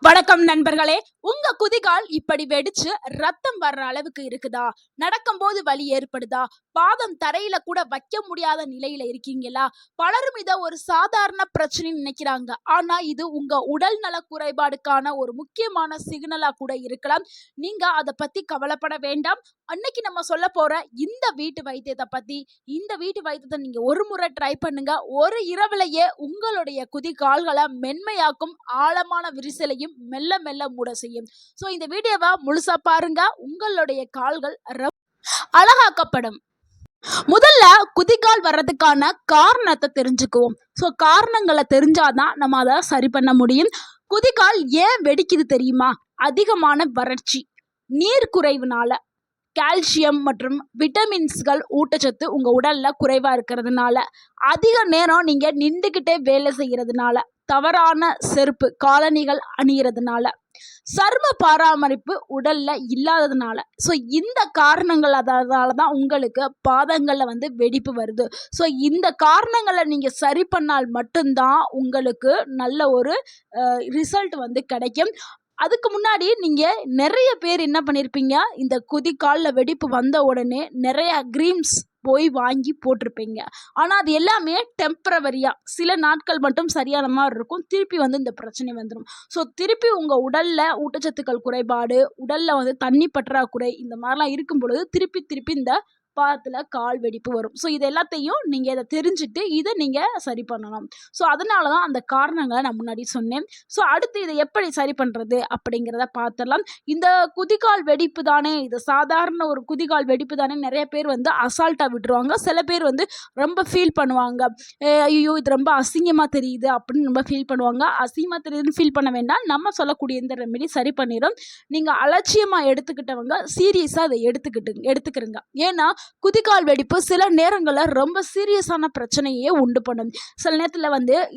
வணக்கம் நண்பர்களே. உங்க குதிகால் இப்படி வெடிச்சு ரத்தம் வர்ற அளவுக்கு இருக்குதா? நடக்கும்போது வலி ஏற்படுதா? பாதம் தரையில கூட வைக்க முடியாத நிலையில இருக்கீங்களா? பலரும் இத ஒரு சாதாரண பிரச்சனைன்னு நினைக்கிறாங்க. ஆனா இது உங்க உடல் நல குறைபாடுக்கான ஒரு முக்கியமான சிக்னலா கூட இருக்கலாம். நீங்க அத பத்தி கவலைப்பட வேண்டாம். அன்னைக்கு நம்ம சொல்ல போற இந்த வீட்டு வைத்தியத்தை நீங்க ஒரு முறை ட்ரை பண்ணுங்க. ஒரு இரவுலயே உங்களுடைய குதிகால்களை மென்மையாக்கும், ஆழமான விரிசலையும் மெல்ல மெல்ல மூட செய்யும். ஸோ இந்த வீடியோவை முழுசா பாருங்க. உங்களுடைய கால்கள் அழகாக்கப்படும். முதல்ல குதிகால் வர்றதுக்கான காரணத்தை தெரிஞ்சுக்குவோம். ஸோ காரணங்களை தெரிஞ்சாதான் நம்ம அதை சரி பண்ண முடியும். குதிகால் ஏன் வெடிக்குது தெரியுமா? அதிகமான வறட்சி, நீர் குறைவுனால, கால்சியம் மற்றும் விட்டமின்ஸ்கள் ஊட்டச்சத்து உங்க உடல்ல குறைவா இருக்கிறதுனால, அதிக நேரம் நீங்க நின்றுகிட்டே வேலை செய்யறதுனால, தவறான செருப்பு காலணிகள் அணியறதுனால, சர்ம பராமரிப்பு உடல்ல இல்லாததுனால, ஸோ இந்த காரணங்கள் அதனாலதான் உங்களுக்கு பாதங்கள்ல வெடிப்பு வருது. ஸோ இந்த காரணங்களை நீங்க சரி பண்ணால் மட்டும்தான் உங்களுக்கு நல்ல ஒரு ரிசல்ட் கிடைக்கும். அதுக்கு முன்னாடி நீங்க நிறைய பேர் என்ன பண்ணிருப்பீங்க, இந்த குதிகாலில் வெடிப்பு வந்த உடனே நிறைய கிரீம்ஸ் போய் வாங்கி போட்டிருப்பீங்க. ஆனால் அது எல்லாமே டெம்பரவரியாக சில நாட்கள் மட்டும் சரியான மாதிரி இருக்கும். திருப்பி இந்த பிரச்சனை வந்துடும். ஸோ திருப்பி உங்கள் உடலில் ஊட்டச்சத்துக்கள் குறைபாடு, உடலில் தண்ணி பற்றாக்குறை இந்த மாதிரிலாம் இருக்கும் பொழுது திருப்பி திருப்பி இந்த பாதத்தில் கால் வெடிப்பு வரும். ஸோ இது எல்லாத்தையும் நீங்கள் இதை தெரிஞ்சுட்டு இதை நீங்கள் சரி பண்ணணும். ஸோ அதனால தான் அந்த காரணங்களை நான் முன்னாடி சொன்னேன். ஸோ அடுத்து இதை எப்படி சரி பண்ணுறது அப்படிங்கிறத பார்த்துடலாம். இந்த குதிகால் வெடிப்பு தானே, இது சாதாரண ஒரு குதிகால் வெடிப்பு தானே நிறைய பேர் அசால்ட்டாக விட்டுருவாங்க. சில பேர் ரொம்ப ஃபீல் பண்ணுவாங்க, ஐயோ இது ரொம்ப அசிங்கமாக தெரியுது அப்படின்னு ரொம்ப ஃபீல் பண்ணுவாங்க. அசிங்கமாக தெரியுதுன்னு ஃபீல் பண்ண வேண்டாம். நம்ம சொல்லக்கூடிய இந்த ரெமெடி சரி பண்ணிடும். நீங்கள் அலட்சியமாக எடுத்துக்கிட்டவங்க சீரியஸாக அதை எடுத்துக்கிறங்க. ஏன்னா குதிகால் வெடிப்பு சில நேரங்களில் ரொம்ப சீரியஸான பிரச்சனையே உண்டு பண்ணும். சில நேரத்தில்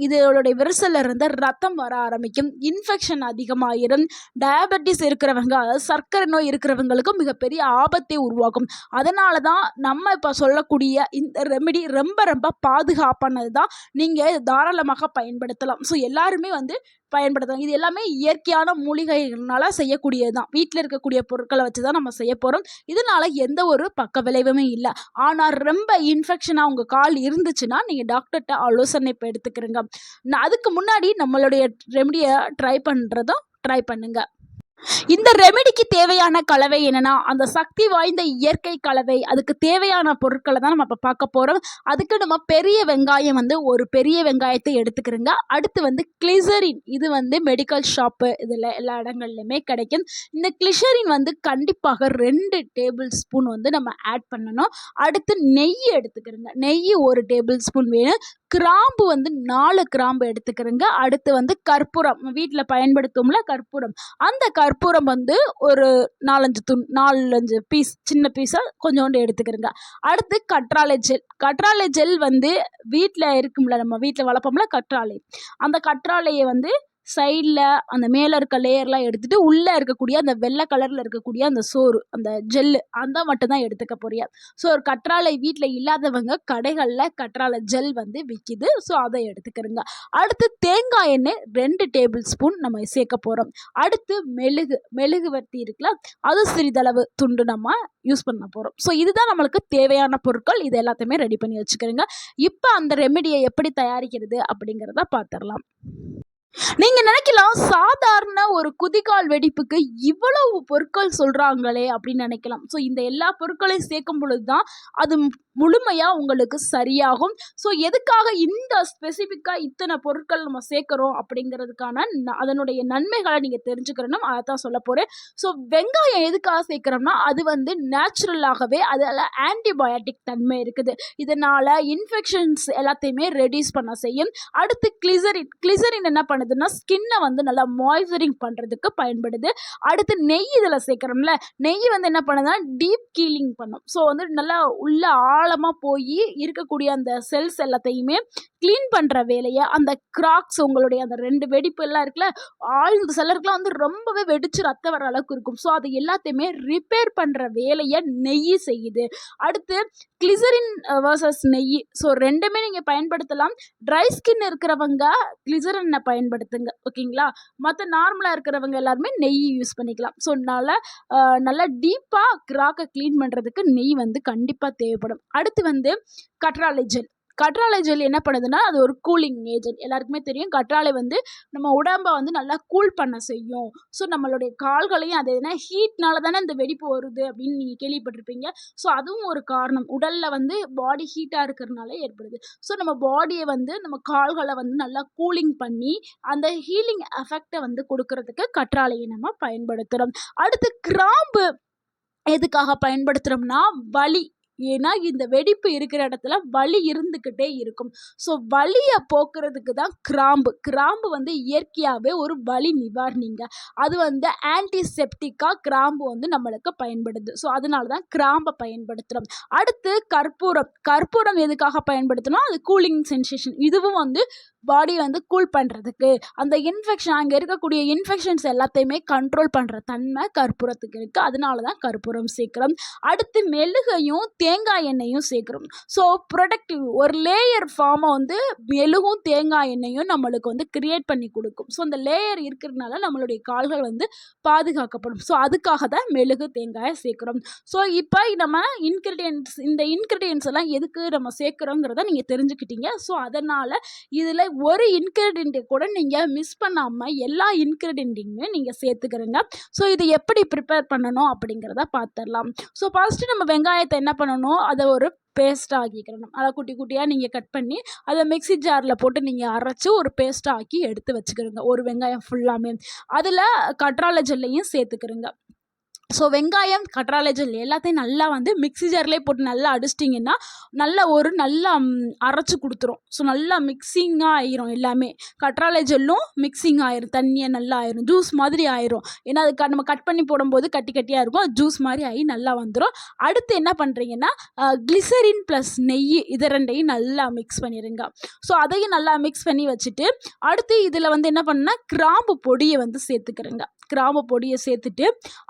இதோடைய விரிசல்ல இருந்து ரத்தம் வர ஆரம்பிக்கும், இன்ஃபெக்ஷன் அதிகமாயிரும். டயபெட்டிஸ் இருக்கிறவங்க, அதாவது சர்க்கரை நோய் இருக்கிறவங்களுக்கு மிகப்பெரிய ஆபத்தை உருவாக்கும். அதனால தான் நம்ம இப்போ சொல்லக்கூடிய இந்த ரெமெடி ரொம்ப ரொம்ப பாதுகாப்பானது தான். நீங்கள் தாராளமாக பயன்படுத்தலாம். ஸோ எல்லாருமே பயன்படுத்தலாம். இது எல்லாமே இயற்கையான மூலிகைகளால் செய்யக்கூடியது தான். வீட்டில் இருக்கக்கூடிய பொருட்களை வச்சு தான் நம்ம செய்ய போகிறோம். இதனால எந்த ஒரு பக்க விளைவுமே இல்லை. ஆனால் ரொம்ப இன்ஃபெக்ஷனாக உங்கள் கால் இருந்துச்சுன்னா நீங்கள் டாக்டர்கிட்ட ஆலோசனை இப்போ எடுத்துக்கிறங்க. அதுக்கு முன்னாடி நம்மளுடைய ரெமெடியை ட்ரை பண்ணுங்க. இந்த ரெமெடிக்கு தேவையான கலவை என்னன்னா, அந்த சக்தி வாய்ந்த இயற்கை கலவை. அதுக்கு தேவையான பொருட்களை தான் நம்ம இப்போ பார்க்க போகிறோம். அதுக்கு நம்ம பெரிய வெங்காயம் ஒரு பெரிய வெங்காயத்தை எடுத்துக்கிறோங்க. அடுத்து கிளிசரின், இது மெடிக்கல் ஷாப்பு இதில் எல்லா இடங்கள்லையுமே கிடைக்கும். இந்த கிளிசரின் கண்டிப்பாக 2 டேபிள் ஸ்பூன் நம்ம ஆட் பண்ணணும். அடுத்து நெய் எடுத்துக்கிறோங்க. நெய் 1 டேபிள் ஸ்பூன் வேணும். கிராம்பு 4 கிராம்பு எடுத்துக்கிறோங்க. அடுத்து கற்பூரம், வீட்டில் பயன்படுத்துவோம்ல கற்பூரம், அந்த கற்பூரம் ஒரு 4-5 பீஸ், சின்ன பீஸாக கொஞ்சோண்டு எடுத்துக்கிறோங்க. அடுத்து கற்றாழை ஜெல் வீட்டில் இருக்கும்ல, நம்ம வீட்டில் வளர்ப்போம்ல கற்றாழை, அந்த கற்றாழையை சைடில் அந்த மேலே இருக்க லேயர்லாம் எடுத்துகிட்டு உள்ளே இருக்கக்கூடிய அந்த வெள்ளை கலரில் இருக்கக்கூடிய அந்த சோறு, அந்த ஜெல்லு, அந்த மட்டும்தான் எடுத்துக்க போறியா. ஸோ ஒரு கற்றாழை வீட்டில் இல்லாதவங்க கடைகளில் கற்றாழை ஜெல் விற்கிது. ஸோ அதை எடுத்துக்கிறோங்க. அடுத்து தேங்காய் எண்ணெய் 2 டேபிள் ஸ்பூன் நம்ம சேர்க்க போகிறோம். அடுத்து மெழுகுவர்த்தி இருக்கலாம், அது சிறிதளவு துண்டு நம்ம யூஸ் பண்ண போகிறோம். ஸோ இதுதான் நம்மளுக்கு தேவையான பொருட்கள். இது எல்லாத்தையுமே ரெடி பண்ணி வச்சுக்கிறோங்க. இப்போ அந்த ரெமெடியை எப்படி தயாரிக்கிறது அப்படிங்கிறத பார்த்துடலாம். நீங்க நினைக்கலாம், சாதாரண ஒரு குதிகால் வெடிப்புக்கு இவ்வளவு பொருட்கள் சொல்றாங்களே அப்படின்னு நினைக்கலாம். ஸோ இந்த எல்லா பொருட்களையும் சேர்க்கும் பொழுதுதான் அது முழுமையா உங்களுக்கு சரியாகும். ஸோ எதுக்காக இந்த ஸ்பெசிஃபிக்காக இத்தனை பொருட்கள் நம்ம சேர்க்குறோம் அப்படிங்கிறதுக்கான அதனுடைய நன்மைகளை நீங்கள் தெரிஞ்சுக்கிறணும். அதை தான் சொல்ல போகிறேன். ஸோ வெங்காயம் எதுக்காக சேர்க்குறோம்னா, அது நேச்சுரலாகவே அதில் ஆன்டிபயோட்டிக் தன்மை இருக்குது. இதனால் இன்ஃபெக்ஷன்ஸ் எல்லாத்தையுமே ரெடியூஸ் பண்ண செய்யும். அடுத்து கிளிசரின் என்ன பண்ணுதுன்னா, ஸ்கின்னை நல்லா மாய்ஸ்சரிங் பண்ணுறதுக்கு போக்குறதுக்கு பயன்படுது. அடுத்து நெய் இதில் சேர்க்குறோம்ல, நெய் வந்து என்ன பண்ணுதுன்னா டீப் கீலிங் பண்ணும். ஸோ வந்து நல்லா உள்ள ஆழமாக போய் இருக்கக்கூடிய அந்த செல்ஸ் எல்லாத்தையுமே க்ளீன் பண்ணுற வேலையை, அந்த கிராக்ஸ் உங்களுடைய அந்த 2 வெடிப்பு எல்லாம் இருக்குல்ல, ஆழ்ந்த சிலருக்குலாம் வந்து ரொம்பவே வெடிச்சு ரத்தம் வர அளவுக்கு இருக்கும். ஸோ அது எல்லாத்தையுமே ரிப்பேர் பண்ணுற வேலையை நெய் செய்யுது. அடுத்து கிளிசரின் வர்சஸ் நெய். ஸோ 2மே நீங்கள் பயன்படுத்தலாம். ட்ரை ஸ்கின் இருக்கிறவங்க கிளிசரினை பயன்படுத்துங்க, ஓகேங்களா? மற்ற நார்மலாக இருக்கிறவங்க எல்லாருமே நெய் யூஸ் பண்ணிக்கலாம். ஸோ நல்லா டீப்பாக கிராக்கை க்ளீன் பண்ணுறதுக்கு நெய் வந்து கண்டிப்பாக தேவைப்படும். அடுத்து வந்து கற்றாழை ஜெல். கற்றாழை ஜெல் என்ன பண்ணுதுன்னா, அது ஒரு கூலிங் ஏஜென்ட். எல்லாருக்குமே தெரியும், கற்றாழை வந்து நம்ம உடம்பை வந்து நல்லா கூல் பண்ண செய்யும். ஸோ நம்மளுடைய கால்களையும், அது என்ன ஹீட்னால தானே இந்த வெடிப்பு வருது அப்படின்னு நீங்கள் கேள்விப்பட்டிருப்பீங்க. ஸோ அதுவும் ஒரு காரணம். உடலில் வந்து பாடி ஹீட்டாக இருக்கிறதுனால ஏற்படுது. ஸோ நம்ம பாடியை வந்து, நம்ம கால்களை வந்து நல்லா கூலிங் பண்ணி அந்த ஹீலிங் எஃபெக்டை வந்து கொடுக்கறதுக்கு கற்றாழையை நம்ம பயன்படுத்துகிறோம். அடுத்து கிராம்பு எதுக்காக பயன்படுத்துகிறோம்னா, வலி. ஏன்னா இந்த வெடிப்பு இருக்கிற இடத்துல வலி இருந்துக்கிட்டே இருக்கும். ஸோ வலியை போக்குறதுக்கு தான் கிராம்பு. கிராம்பு வந்து இயற்கையாகவே ஒரு வலி நிவாரணிங்க. அது வந்து ஆன்டிசெப்டிக்காக கிராம்பு வந்து நம்மளுக்கு பயன்படுது. ஸோ அதனால தான் கிராம்பை பயன்படுத்துகிறோம். அடுத்து கற்பூரம். கற்பூரம் எதுக்காக பயன்படுத்தணும்? அது கூலிங் சென்சேஷன். இதுவும் வந்து பாடியை வந்து கூல் பண்ணுறதுக்கு, அந்த இன்ஃபெக்ஷன், அங்கே இருக்கக்கூடிய இன்ஃபெக்ஷன்ஸ் எல்லாத்தையுமே கண்ட்ரோல் பண்ணுற தன்மை கற்பூரத்துக்கு இருக்குது. அதனால தான் கற்பூரம் சேர்க்குறோம். அடுத்து மெழுகையும் தேங்காய் எண்ணெயும் சேர்க்குறோம். ஸோ ப்ரொடக்டிவ் ஒரு லேயர் ஃபார்மை வந்து மெழுகும் தேங்காய் எண்ணெயும் நம்மளுக்கு வந்து கிரியேட் பண்ணி கொடுக்கும். ஸோ அந்த லேயர் இருக்கிறதுனால நம்மளுடைய கால்கள் வந்து பாதுகாக்கப்படும். ஸோ அதுக்காக தான் மெழுகு தேங்காயை சேர்க்குறோம். ஸோ இப்போ நம்ம இந்த இன்க்ரீடியன்ஸ் எல்லாம் எதுக்கு நம்ம சேர்க்குறோங்கிறத நீங்கள் தெரிஞ்சுக்கிட்டீங்க. ஸோ அதனால் இதில் ஒரு இன்க்ரீடியண்ட்டை கூட நீங்கள் மிஸ் பண்ணாமல் எல்லா இன்க்ரீடியண்ட்டையுமே நீங்கள் சேர்த்துக்கிறீங்க. ஸோ இது எப்படி ப்ரிப்பேர் பண்ணணும் அப்படிங்கிறத பார்த்துடலாம். ஸோ ஃபஸ்ட்டு நம்ம வெங்காயத்தை என்ன பண்ணணும், அதை ஒரு பேஸ்ட்டாக ஆக்கிக்கிறணும். அதை குட்டி குட்டியாக நீங்கள் கட் பண்ணி அதை மிக்ஸி ஜாரில் போட்டு நீங்கள் அரைச்சி ஒரு பேஸ்ட்டாக ஆக்கி எடுத்து வச்சுக்கிறோங்க. ஒரு வெங்காயம் ஃபுல்லாமே அதில் கற்றாழை ஜெல்லையும் சேர்த்துக்கிறோங்க. ஸோ வெங்காயம், கற்றாழை ஜெல் எல்லாத்தையும் நல்லா வந்து மிக்ஸி ஜார்லேயே போட்டு நல்லா அடிச்சிட்டிங்கன்னா நல்லா அரைச்சி கொடுத்துரும். ஸோ நல்லா மிக்சிங்காக ஆயிரும். எல்லாமே கற்றாழை ஜெல்லும் மிக்சிங் ஆயிரும், தண்ணியை நல்லா ஆயிரும், ஜூஸ் மாதிரி ஆயிரும். ஏன்னா அது நம்ம கட் பண்ணி போடும்போது கட்டி கட்டியாக இருக்கும், அது ஜூஸ் மாதிரி ஆகி நல்லா வந்துடும். அடுத்து என்ன பண்ணுறீங்கன்னா, கிளிசரின் ப்ளஸ் நெய் இது 2ஐயும் நல்லா மிக்ஸ் பண்ணிடுங்க. ஸோ அதையும் நல்லா மிக்ஸ் பண்ணி வச்சுட்டு, அடுத்து இதில் வந்து என்ன பண்ணுன்னா, கிராம்பு பொடியை வந்து சேர்த்துக்கிறேங்க. கிராம்பு பொடியை சேர்த்துட்டு,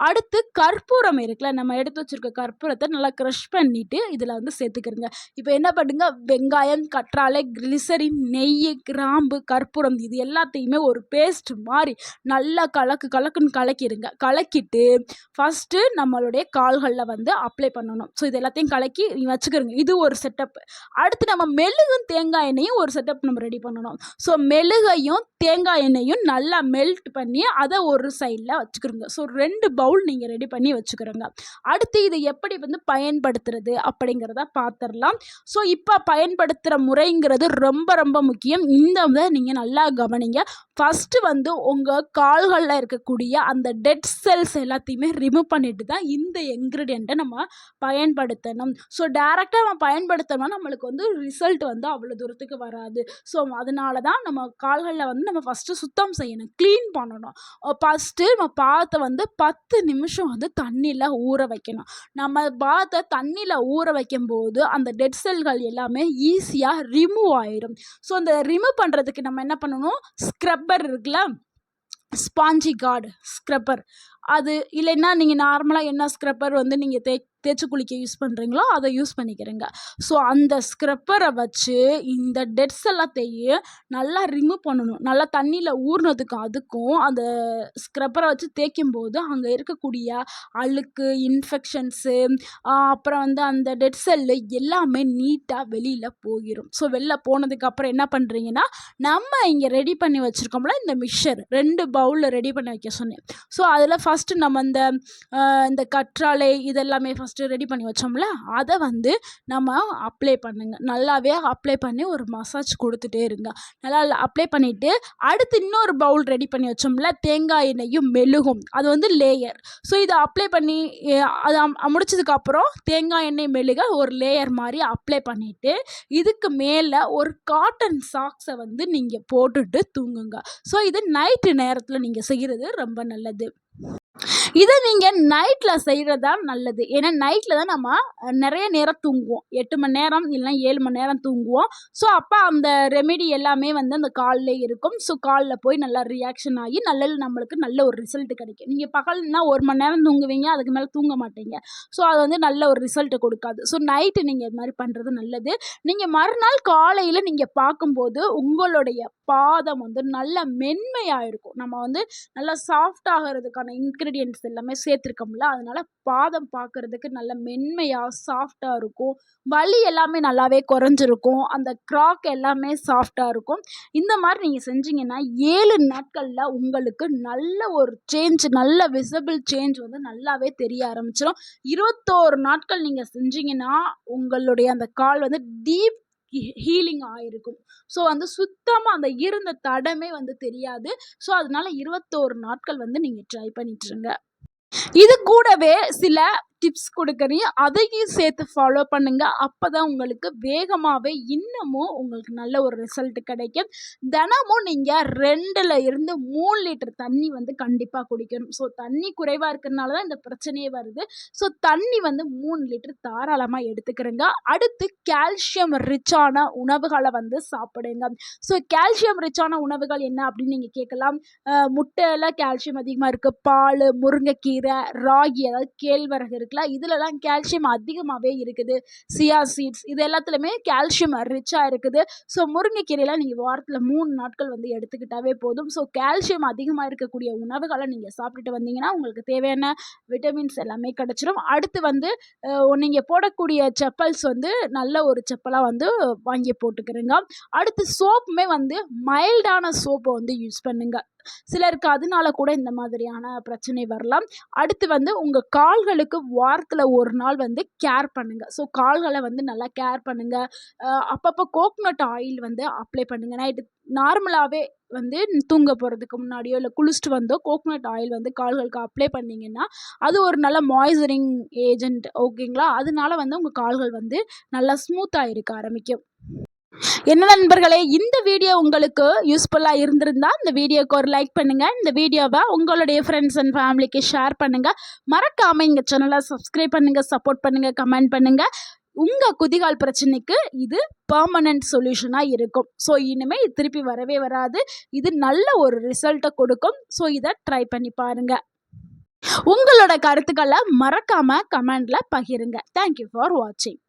அடுத்து கற்பூரம் இருக்குல்ல, நம்ம எடுத்து வச்சுருக்க கற்பூரத்தை நல்லா க்ரஷ் பண்ணிவிட்டு இதில் வந்து சேர்த்துக்கிறங்க. இப்போ என்ன பண்ணுங்க, வெங்காயம், கற்றாழை, கிளிசரின், நெய், கிராம்பு, கற்பூரம் இது எல்லாத்தையுமே ஒரு பேஸ்ட் மாதிரி நல்லா கலக்குன்னு கலக்கிடுங்க. கலக்கிட்டு ஃபஸ்ட்டு நம்மளுடைய கால்களில் வந்து அப்ளை பண்ணணும். ஸோ இது எல்லாத்தையும் கலக்கி வச்சுக்கிறோங்க. இது ஒரு செட்டப். அடுத்து நம்ம மெழுகும் தேங்காய் எண்ணெயும் ஒரு செட்டப் நம்ம ரெடி பண்ணணும். ஸோ மெழுகையும் தேங்காய் எண்ணெயும் நல்லா மெல்ட் பண்ணி அதை ஒரு சைடில் வச்சுக்கிறோங்க. ஸோ 2 பவுல் நீங்கள் ரெடி பண்ணி வச்சுக்கிறோங்க. அடுத்து இதை எப்படி வந்து பயன்படுத்துறது அப்படிங்கிறத பார்த்துடலாம். ஸோ இப்போ பயன்படுத்துகிற முறைங்கிறது ரொம்ப ரொம்ப முக்கியம். இந்த நீங்கள் நல்லா கவனிங்க. ஃபஸ்ட்டு வந்து உங்கள் கால்களில் இருக்கக்கூடிய அந்த டெட் செல்ஸ் எல்லாத்தையுமே ரிமூவ் பண்ணிட்டு தான் இந்த இன்க்ரீடியண்ட்டை நம்ம பயன்படுத்தணும். ஸோ டேரெக்டாக நம்ம பயன்படுத்தணும்னா நம்மளுக்கு வந்து ரிசல்ட் வந்து அவ்வளோ தூரத்துக்கு வராது. ஸோ அதனால தான் நம்ம கால்களில் வந்து நம்ம ஃபஸ்ட்டு சுத்தம் செய்யணும், க்ளீன் பண்ணணும். ஃபஸ்ட்டு நம்ம பாத்தை வந்து 10 நிமிஷம் வந்து தண்ணியில் ஊற வைக்கணும். நம்ம பாத்தை தண்ணியில் ஊற வைக்கும்போது அந்த டெட் செல்கள் எல்லாமே ஈஸியாக ரிமூவ் ஆயிடும். ஸோ அந்த ரிமூவ் பண்ணுறதுக்கு நம்ம என்ன பண்ணணும், ஸ்க்ரப்பர் இருக்குல்ல, ஸ்பாஞ்சி கார்டு ஸ்க்ரப்பர், அது இல்லைன்னா நீங்கள் நார்மலாக என்ன ஸ்க்ரப்பர் வந்து நீங்கள் தேய்ச்சி குளிக்க யூஸ் பண்ணுறீங்களோ அதை யூஸ் பண்ணிக்கிறேங்க. ஸோ அந்த ஸ்க்ரப்பரை வச்சு இந்த டெட்ஸ் எல்லாத்தையும் நல்லா ரிமூவ் பண்ணணும். நல்லா தண்ணியில் ஊறினதுக்கு அதுக்கும் அந்த ஸ்க்ரப்பரை வச்சு தேய்க்கும்போது அங்கே இருக்கக்கூடிய அழுக்கு, இன்ஃபெக்ஷன்ஸு, அப்புறம் வந்து அந்த டெட் செல்லு எல்லாமே நீட்டாக வெளியில் போயிடும். ஸோ வெளில போனதுக்கப்புறம் என்ன பண்ணுறீங்கன்னா, நம்ம இங்கே ரெடி பண்ணி வச்சுருக்கோம்ல இந்த மிக்சர் 2 பவுலில் ரெடி பண்ணி வைக்க சொன்னேன். ஸோ அதில் ஃபஸ்ட்டு நம்ம இந்த கற்றாழை இதெல்லாமே ஃபஸ்ட்டு ஃபஸ்ட்டு ரெடி பண்ணி வச்சோம்ல, அதை வந்து நம்ம அப்ளை பண்ணுங்க. நல்லாவே அப்ளை பண்ணி ஒரு மசாஜ் கொடுத்துட்டே இருங்க. நல்லா அப்ளை பண்ணிவிட்டு அடுத்து இன்னொரு பவுல் ரெடி பண்ணி வச்சோம்ல, தேங்காய் எண்ணெயும் மெழுகும், அது வந்து லேயர். ஸோ இதை அப்ளை பண்ணி அதை முடிச்சதுக்கப்புறம் தேங்காய் எண்ணெய் மெழுக ஒரு லேயர் மாதிரி அப்ளை பண்ணிவிட்டு இதுக்கு மேலே ஒரு காட்டன் சாக்ஸை வந்து நீங்கள் போட்டுட்டு தூங்குங்க. ஸோ இது நைட்டு நேரத்தில் நீங்கள் செய்கிறது ரொம்ப நல்லது. இதை நீங்கள் நைட்டில் செய்கிறது தான் நல்லது. ஏன்னா நைட்டில் தான் நம்ம நிறைய நேரம் தூங்குவோம். 8 மணி நேரம் இல்லைனா 7 மணி நேரம் தூங்குவோம். ஸோ அப்போ அந்த ரெமெடி எல்லாமே வந்து அந்த காலில் இருக்கும். ஸோ காலில் போய் நல்லா ரியாக்ஷன் ஆகி நம்மளுக்கு நல்ல ஒரு ரிசல்ட் கிடைக்கும். நீங்கள் பகல்னா 1 மணி நேரம் தூங்குவீங்க, அதுக்கு மேலே தூங்க மாட்டீங்க. ஸோ அது வந்து நல்ல ஒரு ரிசல்ட்டை கொடுக்காது. ஸோ நைட்டு நீங்கள் இது மாதிரி பண்ணுறது நல்லது. நீங்கள் மறுநாள் காலையில் நீங்கள் பார்க்கும்போது உங்களுடைய பாதம் வந்து நல்ல மென்மையாக இருக்கும். நம்ம வந்து நல்லா சாஃப்ட் ஆகிறதுக்கான இன்க்ரீடியன்ட்ஸ் எல்லாமே சேர்த்துருக்கோம்ல, அதனால பாதம் பார்க்கறதுக்கு நல்ல மென்மையாக சாஃப்டாக இருக்கும். வலி எல்லாமே நல்லாவே குறைஞ்சிருக்கும். அந்த கிராக் எல்லாமே சாஃப்டாக இருக்கும். இந்த மாதிரி நீங்கள் செஞ்சீங்கன்னா 7 நாட்களில் உங்களுக்கு நல்ல ஒரு சேஞ்ச், நல்ல விசிபிள் சேஞ்ச் வந்து நல்லாவே தெரிய ஆரம்பிச்சிடும். 21 நாட்கள் நீங்கள் செஞ்சீங்கன்னா உங்களுடைய அந்த கால் வந்து டீப் ஹீலிங் ஆகிருக்கும். ஸோ வந்து சுத்தமாக அந்த இருந்த தடமே வந்து தெரியாது. ஸோ அதனால 21 நாட்கள் வந்து நீங்கள் ட்ரை பண்ணிட்டுருங்க. இது கூடவே சில டிப்ஸ் கொடுக்குறேன், அதையும் சேர்த்து ஃபாலோ பண்ணுங்க. அப்போ தான் உங்களுக்கு வேகமாகவே இன்னமும் உங்களுக்கு நல்ல ஒரு ரிசல்ட் கிடைக்கும். தினமும் நீங்கள் 2-3 லிட்டர் தண்ணி வந்து கண்டிப்பாக குடிக்கணும். ஸோ தண்ணி குறைவாக இருக்கிறதுனால தான் இந்த பிரச்சனையே வருது. ஸோ தண்ணி வந்து 3 லிட்டர் தாராளமாக எடுத்துக்கிறேங்க. அடுத்து கால்சியம் ரிச்சான உணவுகளை வந்து சாப்பிடுங்க. ஸோ கால்சியம் ரிச்சான உணவுகள் என்ன அப்படின்னு நீங்கள் கேட்கலாம். முட்டையில் கால்சியம் அதிகமாக இருக்குது. பால், முருங்கைக்கீரை, ராகி, அதாவது கேழ்வரகு இருக்குல்ல, இதுலலாம் கால்சியம் அதிகமாகவே இருக்குது. சியா சீட்ஸ் இது எல்லாத்துலேயுமே கால்சியம் ரிச்சாக இருக்குது. ஸோ முருங்கைக்கீரையில் நீங்கள் வாரத்தில் 3 நாட்கள் வந்து எடுத்துக்கிட்டாவே போதும். ஸோ கால்சியம் அதிகமாக இருக்கக்கூடிய உணவுகளை நீங்கள் சாப்பிட்டுட்டு வந்தீங்கன்னா உங்களுக்கு தேவையான விட்டமின்ஸ் எல்லாமே கிடச்சிரும். அடுத்து வந்து நீங்கள் போடக்கூடிய செப்பல்ஸ் வந்து நல்ல ஒரு செப்பலாக வந்து வாங்கி போட்டுக்கிறேங்க. அடுத்து சோப்புமே வந்து மைல்டான சோப்பை வந்து யூஸ் பண்ணுங்க. சிலருக்கு அதனால கூட இந்த மாதிரியான பிரச்சனை வரலாம். அடுத்து வந்து உங்கள் கால்களுக்கு வாரத்தில் 1 நாள் வந்து கேர் பண்ணுங்கள். ஸோ கால்களை வந்து நல்லா கேர் பண்ணுங்கள். அப்பப்போ கோகனட் ஆயில் வந்து அப்ளை பண்ணுங்கள். நைட்டு நார்மலாகவே வந்து தூங்க போகிறதுக்கு முன்னாடியோ இல்லை குளிச்சுட்டு வந்தோ கோகனட் ஆயில் வந்து கால்களுக்கு அப்ளை பண்ணிங்கன்னா அது ஒரு நல்ல மாய்ஸ்சரிங் ஏஜென்ட். ஓகேங்களா? அதனால வந்து உங்கள் கால்கள் வந்து நல்லா ஸ்மூத்தாக இருக்க ஆரம்பிக்கும். என்ன நண்பர்களே, இந்த வீடியோ உங்களுக்கு யூஸ்ஃபுல்லாக இருந்திருந்தா இந்த வீடியோக்கு ஒரு லைக் பண்ணுங்கள். இந்த வீடியோவை உங்களுடைய ஃப்ரெண்ட்ஸ் அண்ட் ஃபேமிலிக்கு ஷேர் பண்ணுங்கள். மறக்காமல் எங்கள் சேனலை சப்ஸ்கிரைப் பண்ணுங்கள், சப்போர்ட் பண்ணுங்கள், கமெண்ட் பண்ணுங்கள். உங்கள் குதிகால் பிரச்சனைக்கு இது பெர்மனன்ட் சொல்யூஷனாக இருக்கும். ஸோ இனிமேல் திருப்பி வரவே வராது. இது நல்ல ஒரு ரிசல்ட்டை கொடுக்கும். ஸோ இதை ட்ரை பண்ணி பாருங்கள். உங்களோட கருத்துக்களை மறக்காமல் கமெண்டில் பகிருங்க. தேங்க்யூ ஃபார் வாட்சிங்.